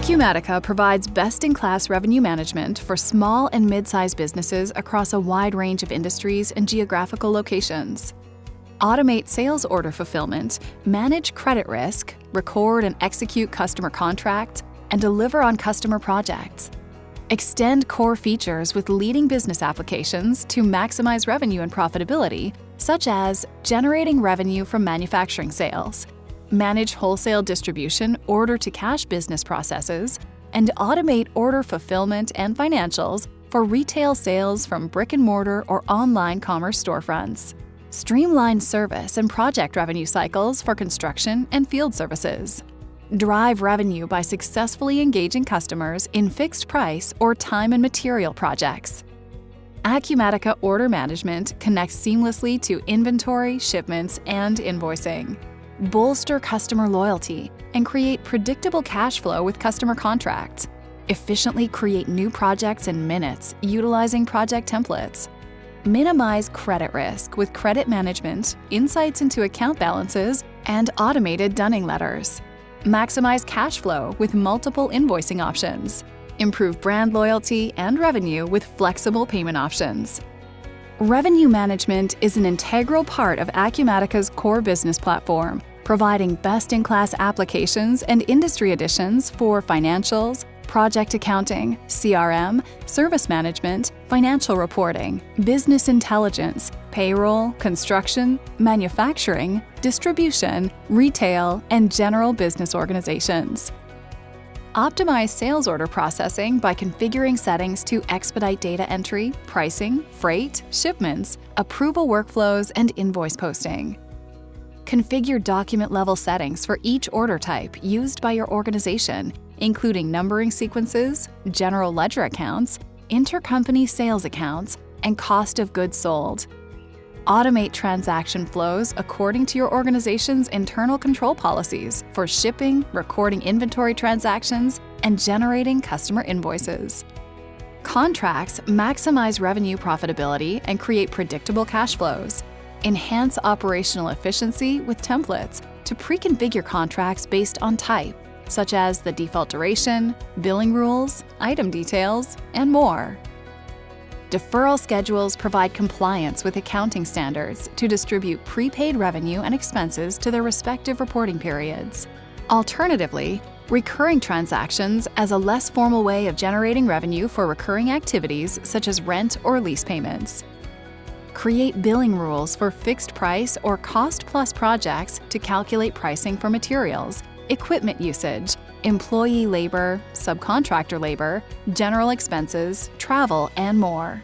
Acumatica provides best-in-class revenue management for small and mid-sized businesses across a wide range of industries and geographical locations. Automate sales order fulfillment, manage credit risk, record and execute customer contracts, and deliver on customer projects. Extend core features with leading business applications to maximize revenue and profitability, such as generating revenue from manufacturing sales, manage wholesale distribution order-to-cash business processes, and automate order fulfillment and financials for retail sales from brick-and-mortar or online commerce storefronts. Streamline service and project revenue cycles for construction and field services. Drive revenue by successfully engaging customers in fixed-price or time and material projects. Acumatica Order Management connects seamlessly to inventory, shipments, and invoicing. Bolster customer loyalty and create predictable cash flow with customer contracts. Efficiently create new projects in minutes utilizing project templates. Minimize credit risk with credit management, insights into account balances, and automated dunning letters. Maximize cash flow with multiple invoicing options. Improve brand loyalty and revenue with flexible payment options. Revenue management is an integral part of Acumatica's core business platform, providing best-in-class applications and industry editions for financials, project accounting, CRM, service management, financial reporting, business intelligence, payroll, construction, manufacturing, distribution, retail, and general business organizations. Optimize sales order processing by configuring settings to expedite data entry, pricing, freight, shipments, approval workflows, and invoice posting. Configure document-level settings for each order type used by your organization, including numbering sequences, general ledger accounts, intercompany sales accounts, and cost of goods sold. Automate transaction flows according to your organization's internal control policies for shipping, recording inventory transactions, and generating customer invoices. Contracts maximize revenue profitability and create predictable cash flows. Enhance operational efficiency with templates to pre-configure contracts based on type, such as the default duration, billing rules, item details, and more. Deferral schedules provide compliance with accounting standards to distribute prepaid revenue and expenses to their respective reporting periods. Alternatively, recurring transactions as a less formal way of generating revenue for recurring activities such as rent or lease payments. Create billing rules for fixed price or cost-plus projects to calculate pricing for materials, equipment usage, employee labor, subcontractor labor, general expenses, travel, and more.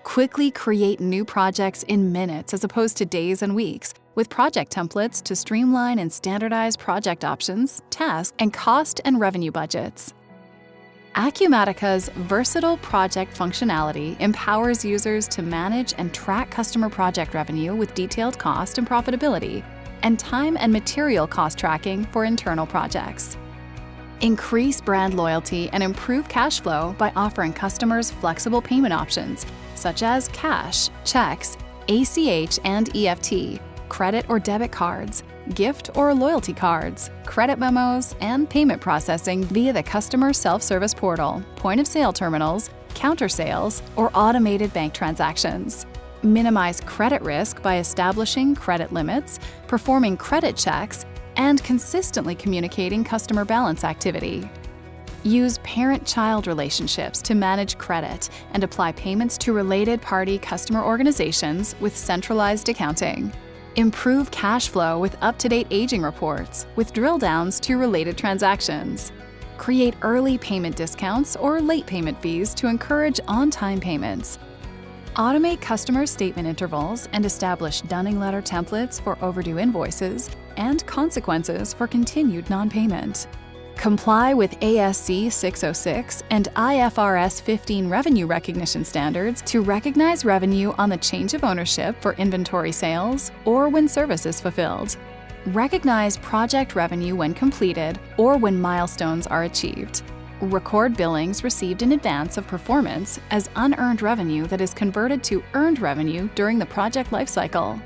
Quickly create new projects in minutes as opposed to days and weeks, with project templates to streamline and standardize project options, tasks, and cost and revenue budgets. Acumatica's versatile project functionality empowers users to manage and track customer project revenue with detailed cost and profitability, and time and material cost tracking for internal projects. Increase brand loyalty and improve cash flow by offering customers flexible payment options, such as cash, checks, ACH and EFT, credit or debit cards, gift or loyalty cards, credit memos, and payment processing via the customer self-service portal, point-of-sale terminals, counter sales, or automated bank transactions. Minimize credit risk by establishing credit limits, performing credit checks, and consistently communicating customer balance activity. Use parent-child relationships to manage credit and apply payments to related party customer organizations with centralized accounting. Improve cash flow with up-to-date aging reports with drill downs to related transactions. Create early payment discounts or late payment fees to encourage on-time payments. Automate customer statement intervals and establish dunning letter templates for overdue invoices and consequences for continued non-payment. Comply with ASC 606 and IFRS 15 revenue recognition standards to recognize revenue on the change of ownership for inventory sales or when service is fulfilled. Recognize project revenue when completed or when milestones are achieved. Record billings received in advance of performance as unearned revenue that is converted to earned revenue during the project lifecycle.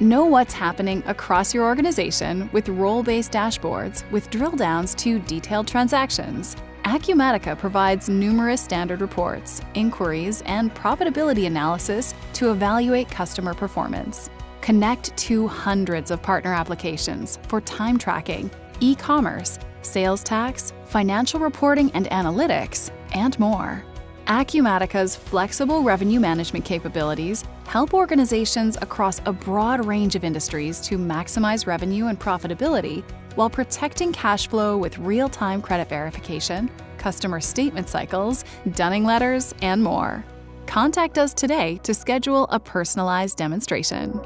Know what's happening across your organization with role-based dashboards with drill downs to detailed transactions. Acumatica provides numerous standard reports, inquiries, and profitability analysis to evaluate customer performance. Connect to hundreds of partner applications for time tracking, e-commerce, sales tax, financial reporting and analytics, and more. Acumatica's flexible revenue management capabilities help organizations across a broad range of industries to maximize revenue and profitability while protecting cash flow with real-time credit verification, customer statement cycles, dunning letters, and more. Contact us today to schedule a personalized demonstration.